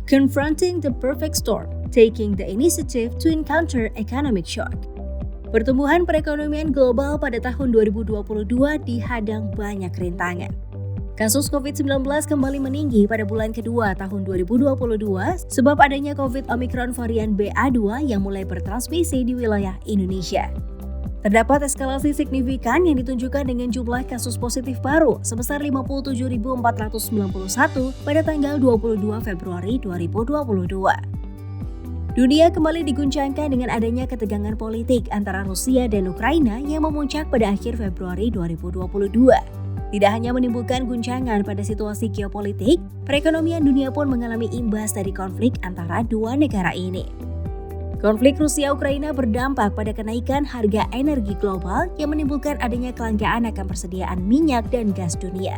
Confronting the perfect storm, taking the initiative to encounter economic shock. Pertumbuhan perekonomian global pada tahun 2022 dihadang banyak rintangan. Kasus COVID-19 kembali meninggi pada bulan kedua tahun 2022 sebab adanya COVID Omicron varian BA2 yang mulai bertransmisi di wilayah Indonesia. Terdapat eskalasi signifikan yang ditunjukkan dengan jumlah kasus positif baru sebesar 57.491 pada tanggal 22 Februari 2022. Dunia kembali diguncangkan dengan adanya ketegangan politik antara Rusia dan Ukraina yang memuncak pada akhir Februari 2022. Tidak hanya menimbulkan guncangan pada situasi geopolitik, perekonomian dunia pun mengalami imbas dari konflik antara dua negara ini. Konflik Rusia-Ukraina berdampak pada kenaikan harga energi global yang menimbulkan adanya kelangkaan akan persediaan minyak dan gas dunia.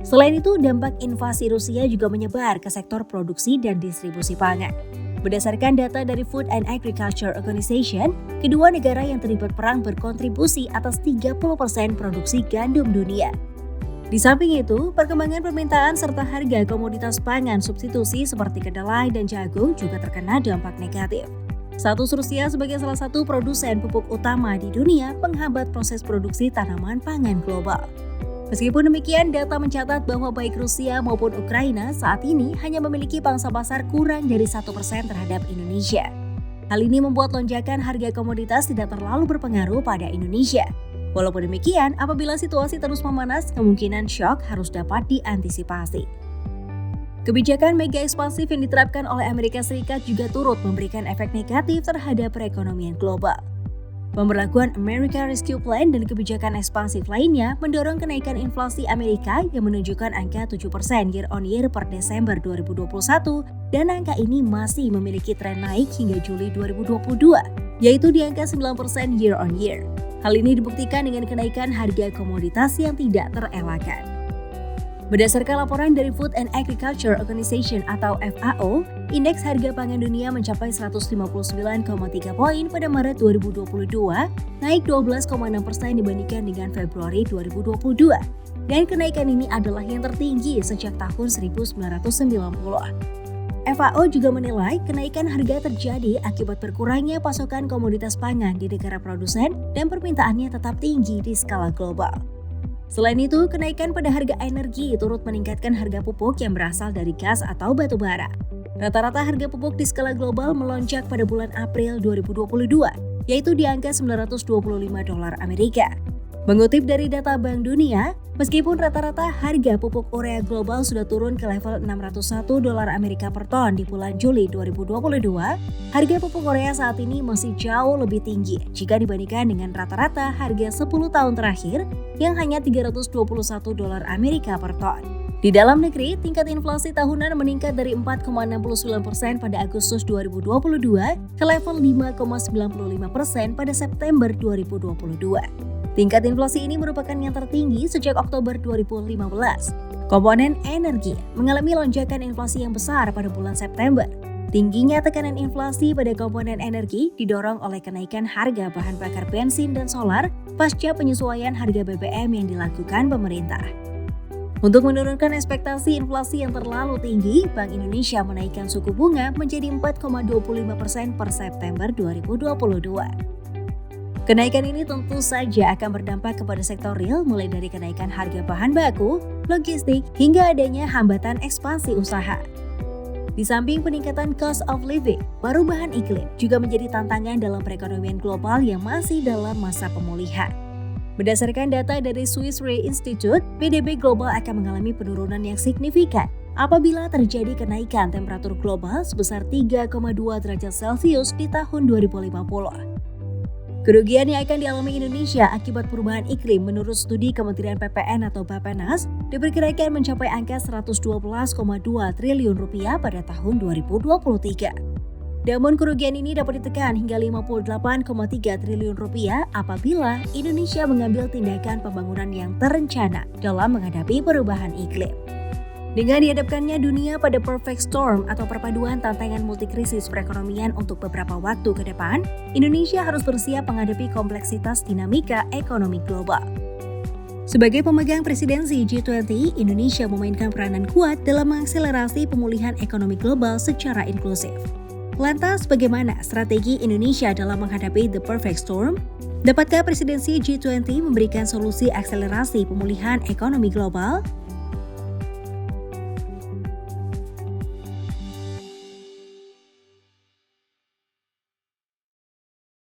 Selain itu, dampak invasi Rusia juga menyebar ke sektor produksi dan distribusi pangan. Berdasarkan data dari Food and Agriculture Organization, kedua negara yang terlibat perang berkontribusi atas 30% produksi gandum dunia. Di samping itu, perkembangan permintaan serta harga komoditas pangan substitusi seperti kedelai dan jagung juga terkena dampak negatif. Status Rusia sebagai salah satu produsen pupuk utama di dunia menghambat proses produksi tanaman pangan global. Meskipun demikian, data mencatat bahwa baik Rusia maupun Ukraina saat ini hanya memiliki pangsa pasar kurang dari 1% terhadap Indonesia. Hal ini membuat lonjakan harga komoditas tidak terlalu berpengaruh pada Indonesia. Walaupun demikian, apabila situasi terus memanas, kemungkinan shock harus dapat diantisipasi. Kebijakan mega ekspansif yang diterapkan oleh Amerika Serikat juga turut memberikan efek negatif terhadap perekonomian global. Pemberlakuan America Rescue Plan dan kebijakan ekspansif lainnya mendorong kenaikan inflasi Amerika yang menunjukkan angka 7% year-on-year per Desember 2021 dan angka ini masih memiliki tren naik hingga Juli 2022, yaitu di angka 9% year-on-year. Hal ini dibuktikan dengan kenaikan harga komoditas yang tidak terelakkan. Berdasarkan laporan dari Food and Agriculture Organization atau FAO, indeks harga pangan dunia mencapai 159,3 poin pada Maret 2022, naik 12,6% dibandingkan dengan Februari 2022. Dan kenaikan ini adalah yang tertinggi sejak tahun 1990. FAO juga menilai kenaikan harga terjadi akibat berkurangnya pasokan komoditas pangan di negara produsen dan permintaannya tetap tinggi di skala global. Selain itu, kenaikan pada harga energi turut meningkatkan harga pupuk yang berasal dari gas atau batu bara. Rata-rata harga pupuk di skala global melonjak pada bulan April 2022, yaitu di angka $925 Amerika. Mengutip dari data Bank Dunia, meskipun rata-rata harga pupuk urea global sudah turun ke level $601 Amerika per ton di bulan Juli 2022, harga pupuk urea saat ini masih jauh lebih tinggi jika dibandingkan dengan rata-rata harga 10 tahun terakhir yang hanya $321 Amerika per ton. Di dalam negeri, tingkat inflasi tahunan meningkat dari 4,69% pada Agustus 2022 ke level 5,95% pada September 2022. Tingkat inflasi ini merupakan yang tertinggi sejak Oktober 2015. Komponen energi mengalami lonjakan inflasi yang besar pada bulan September. Tingginya tekanan inflasi pada komponen energi didorong oleh kenaikan harga bahan bakar bensin dan solar pasca penyesuaian harga BBM yang dilakukan pemerintah. Untuk menurunkan ekspektasi inflasi yang terlalu tinggi, Bank Indonesia menaikkan suku bunga menjadi 4,25% per September 2022. Kenaikan ini tentu saja akan berdampak kepada sektor real mulai dari kenaikan harga bahan baku, logistik, hingga adanya hambatan ekspansi usaha. Di samping peningkatan cost of living, perubahan iklim juga menjadi tantangan dalam perekonomian global yang masih dalam masa pemulihan. Berdasarkan data dari Swiss Re Institute, PDB global akan mengalami penurunan yang signifikan apabila terjadi kenaikan temperatur global sebesar 3,2 derajat Celcius di tahun 2050. Kerugian yang akan dialami Indonesia akibat perubahan iklim menurut studi Kementerian PPN atau Bappenas diperkirakan mencapai angka Rp112,2 triliun pada tahun 2023. Namun kerugian ini dapat ditekan hingga Rp58,3 triliun apabila Indonesia mengambil tindakan pembangunan yang terencana dalam menghadapi perubahan iklim. Dengan dihadapkannya dunia pada perfect storm atau perpaduan tantangan multikrisis perekonomian untuk beberapa waktu ke depan, Indonesia harus bersiap menghadapi kompleksitas dinamika ekonomi global. Sebagai pemegang presidensi G20, Indonesia memainkan peranan kuat dalam mengakselerasi pemulihan ekonomi global secara inklusif. Lantas, bagaimana strategi Indonesia dalam menghadapi the perfect storm? Dapatkah presidensi G20 memberikan solusi akselerasi pemulihan ekonomi global?